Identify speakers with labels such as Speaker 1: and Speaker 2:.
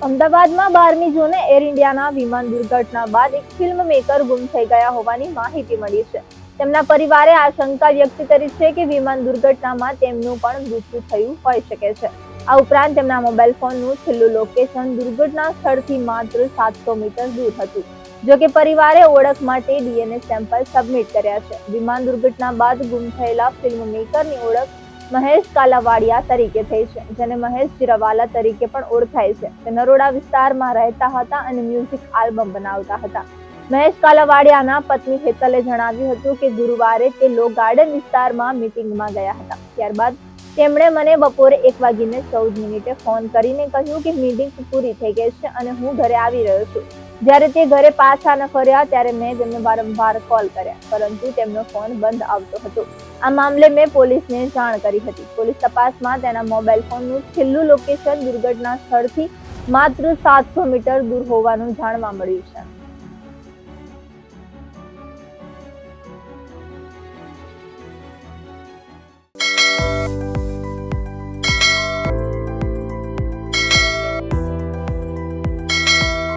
Speaker 1: અમદાવાદમાં 12મી જૂને એર ઇન્ડિયાના વિમાન દુર્ઘટના બાદ એક ફિલ્મ મેકર ગુમ થઈ ગયા હોવાની માહિતી મળી છે. તેમના પરિવારે આશંકા વ્યક્ત કરી છે કે વિમાન દુર્ઘટનામાં તેમનું પણ મૃત્યુ થયું હોઈ શકે છે. આ ઉપરાંત તેમના મોબાઈલ ફોનનું છેલ્લું લોકેશન દુર્ઘટના સ્થળથી માત્ર 700 મીટર દૂર હતું. જોકે પરિવારે ઓળખ માટે ડીએનએ સેમ્પલ સબમિટ કર્યા છે. વિમાન દુર્ઘટના બાદ ગુમ થયેલા ફિલ્મ મેકરની ઓળખ મહેશ કાલાવાડિયા તરીકે થઈ છે, જેને મહેશ જીરાવાલા તરીકે પણ ઓળખાય છે. તે નરોડા વિસ્તારમાં રહેતા હતા અને મ્યુઝિક આલ્બમ બનાવતા હતા. મહેશ કાલાવાડિયાના પત્ની હેતલે જણાવ્યું હતું કે ગુરુવારે તે લો ગાર્ડન વિસ્તારમાં મીટિંગમાં ગયા હતા. ત્યારબાદ તેમણે મને બપોરે 1:14 ફોન કરીને કહ્યું કે મીટિંગ પૂરી થઈ ગઈ છે અને હું ઘરે આવી રહ્યો છું. જ્યારે તે ઘરે પાછા ન ફર્યા ત્યારે મેં તેમને વારંવાર કોલ કર્યા, પરંતુ તેમનો ફોન બંધ આવતો હતો. આ મામલે મેં પોલીસને જાણ કરી હતી. પોલીસ તપાસમાં તેના મોબાઈલ ફોનનું છેલ્લું લોકેશન દુર્ઘટના સ્થળથી માત્ર 700 મીટર દૂર હોવાનું જાણવા મળ્યું છે.